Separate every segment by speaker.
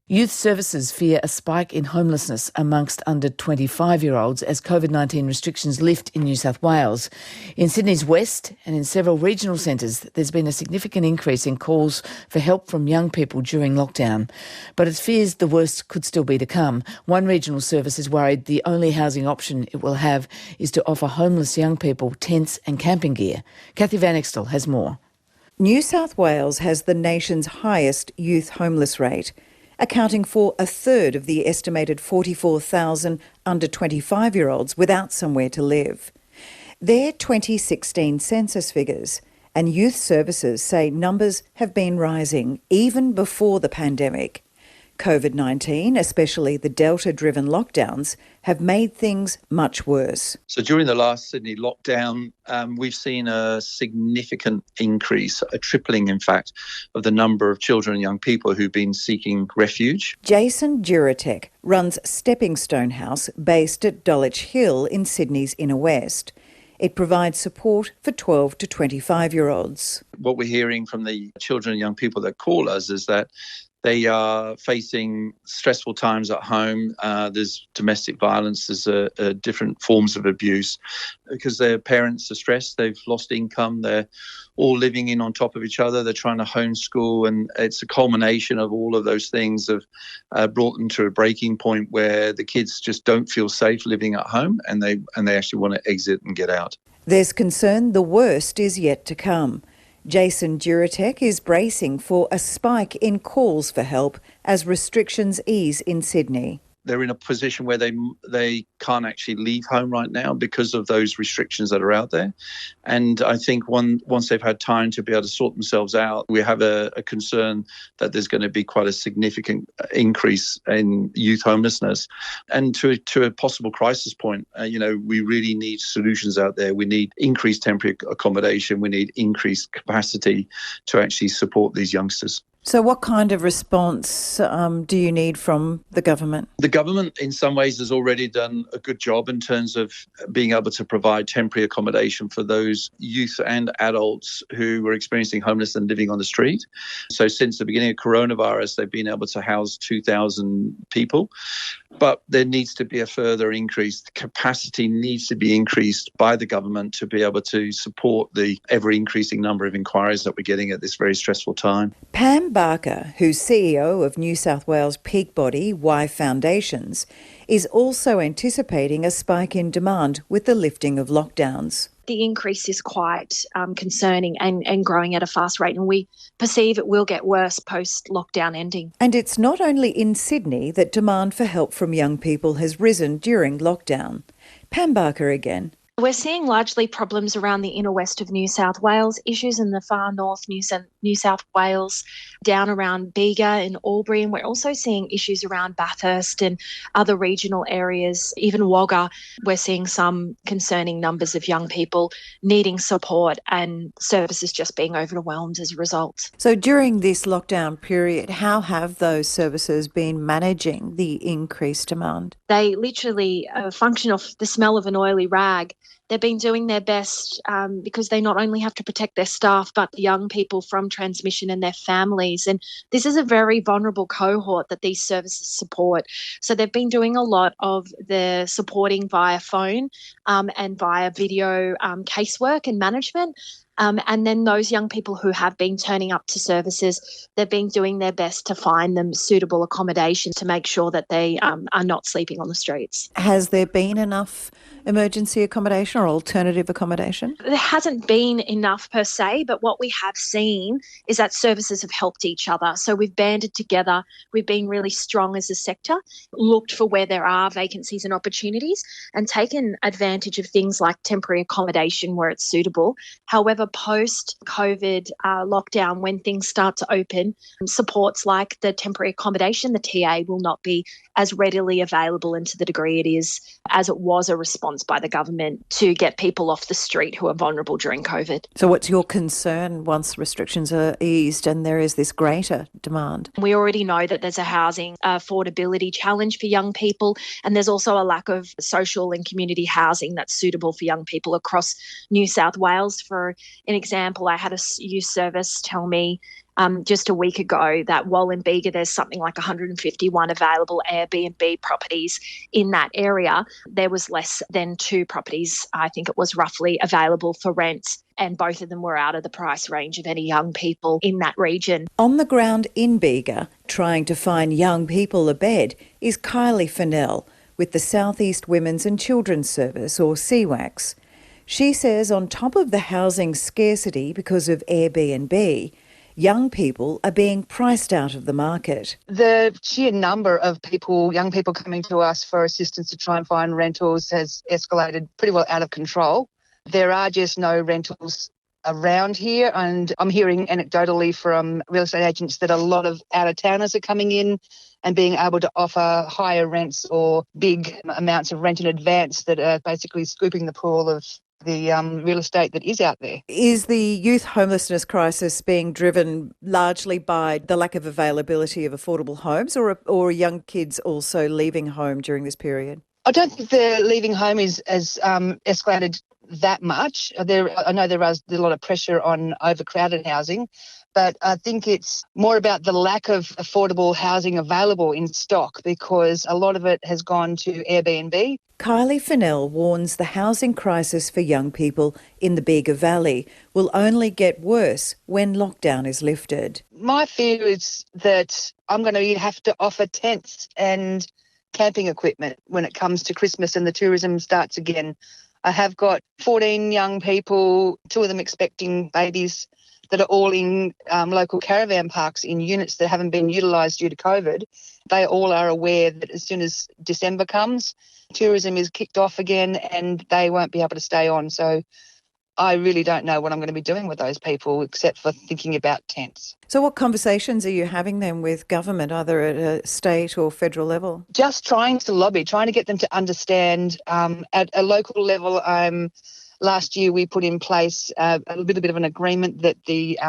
Speaker 1: Youth Services fear a spike in homelessness amongst under 25-year-olds as COVID-19 restrictions lift in New South Wales. In Sydney's West and in several regional centres, there's been a significant increase in calls for help from young people during lockdown. But it fears the worst could still be to come. One regional service is worried the only housing option it will have is to offer homeless young people tents and camping gear. Kathy Van Extel has more.
Speaker 2: New South Wales has the nation's highest youth homeless rate, accounting for a third of the estimated 44,000 under 25-year-olds without somewhere to live. They're 2016 census figures, and Youth Services say numbers have been rising even before the pandemic. COVID-19, especially the Delta-driven lockdowns, have made things much worse.
Speaker 3: So during the last Sydney lockdown, we've seen a significant increase, a tripling in fact, of the number of children and young people who've been seeking refuge.
Speaker 2: Jason Juratek runs Stepping Stone House based at Dulwich Hill in Sydney's inner west. It provides support for 12 to 25-year-olds.
Speaker 3: What we're hearing from the children and young people that call us is that they are facing stressful times at home. There's domestic violence, there's different forms of abuse because their parents are stressed, they've lost income, they're all living in on top of each other, they're trying to homeschool, and it's a culmination of all of those things have brought them to a breaking point where the kids just don't feel safe living at home and they actually want to exit and get out.
Speaker 2: There's concern the worst is yet to come. Jason Juratek is bracing for a spike in calls for help as restrictions ease in Sydney.
Speaker 3: They're in a position where they can't actually leave home right now because of those restrictions that are out there. And I think once they've had time to be able to sort themselves out, we have a concern that there's going to be quite a significant increase in youth homelessness. And to a possible crisis point, we really need solutions out there. We need increased temporary accommodation. We need increased capacity to actually support these youngsters.
Speaker 2: So what kind of response do you need from the government?
Speaker 3: The government in some ways has already done a good job in terms of being able to provide temporary accommodation for those youth and adults who were experiencing homelessness and living on the street. So since the beginning of coronavirus, they've been able to house 2,000 people. But there needs to be a further increase. The capacity needs to be increased by the government to be able to support the ever-increasing number of inquiries that we're getting at this very stressful time.
Speaker 2: Pam Barker, who's CEO of New South Wales peak body Y Foundations, is also anticipating a spike in demand with the lifting of lockdowns.
Speaker 4: The increase is quite concerning and growing at a fast rate, and we perceive it will get worse post-lockdown ending.
Speaker 2: And it's not only in Sydney that demand for help from young people has risen during lockdown. Pam Barker again.
Speaker 4: We're seeing largely problems around the inner west of New South Wales, issues in the far north New South Wales, down around Bega and Albury, and we're also seeing issues around Bathurst and other regional areas, even Wagga. We're seeing some concerning numbers of young people needing support and services just being overwhelmed as a result.
Speaker 2: So during this lockdown period, how have those services been managing the increased demand?
Speaker 4: They literally function off the smell of an oily rag. They've been doing their best because they not only have to protect their staff, but the young people from transmission and their families. And this is a very vulnerable cohort that these services support. So they've been doing a lot of the supporting via phone and via video casework and management. And then those young people who have been turning up to services, they've been doing their best to find them suitable accommodation to make sure that they are not sleeping on the streets.
Speaker 2: Has there been enough emergency accommodation or alternative accommodation?
Speaker 4: There hasn't been enough per se, but what we have seen is that services have helped each other. So we've banded together, we've been really strong as a sector, looked for where there are vacancies and opportunities and taken advantage of things like temporary accommodation where it's suitable. However, post-COVID lockdown, when things start to open, supports like the temporary accommodation, the TA, will not be as readily available and to the degree it is as it was a response by the government to get people off the street who are vulnerable during COVID.
Speaker 2: So what's your concern once restrictions are eased and there is this greater demand?
Speaker 4: We already know that there's a housing affordability challenge for young people, and there's also a lack of social and community housing that's suitable for young people across New South Wales for an example, I had a youth service tell me just a week ago that while in Bega there's something like 151 available Airbnb properties in that area, there was less than 2 properties, I think it was roughly, available for rent, and both of them were out of the price range of any young people in that region.
Speaker 2: On the ground in Bega, trying to find young people a bed, is Kylie Fennell with the South East Women's and Children's Service, or CWACS. She says on top of the housing scarcity because of Airbnb, young people are being priced out of the market.
Speaker 5: The sheer number of young people coming to us for assistance to try and find rentals has escalated pretty well out of control. There are just no rentals around here, and I'm hearing anecdotally from real estate agents that a lot of out-of-towners are coming in and being able to offer higher rents or big amounts of rent in advance that are basically scooping the pool of the real estate that is out there.
Speaker 2: Is the youth homelessness crisis being driven largely by the lack of availability of affordable homes, or are young kids also leaving home during this period?
Speaker 5: I don't think the leaving home has escalated that much. I know there is a lot of pressure on overcrowded housing, but I think it's more about the lack of affordable housing available in stock, because a lot of it has gone to Airbnb.
Speaker 2: Kylie Fennell warns the housing crisis for young people in the Bega Valley will only get worse when lockdown is lifted.
Speaker 5: My fear is that I'm going to have to offer tents and camping equipment when it comes to Christmas and the tourism starts again. I have got 14 young people, 2 of them expecting babies, that are all in local caravan parks in units that haven't been utilised due to COVID. They all are aware that as soon as December comes, tourism is kicked off again and they won't be able to stay on. So I really don't know what I'm going to be doing with those people except for thinking about tents.
Speaker 2: So what conversations are you having then with government, either at a state or federal level?
Speaker 5: Just trying to lobby, trying to get them to understand at a local level. Last year we put in place a little bit of an agreement that the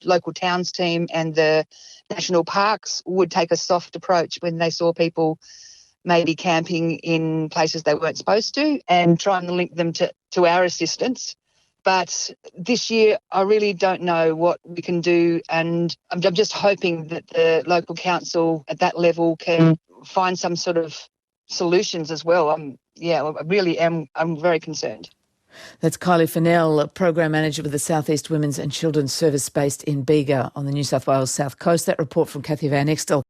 Speaker 5: local towns team and the national parks would take a soft approach when they saw people maybe camping in places they weren't supposed to, and trying to link them to our assistance. But this year, I really don't know what we can do, and I'm just hoping that the local council at that level can find some sort of solutions as well. I'm very concerned.
Speaker 1: That's Kylie Fennell, Program Manager with the South East Women's and Children's Service based in Bega on the New South Wales South Coast. That report from Kathy Van Extel.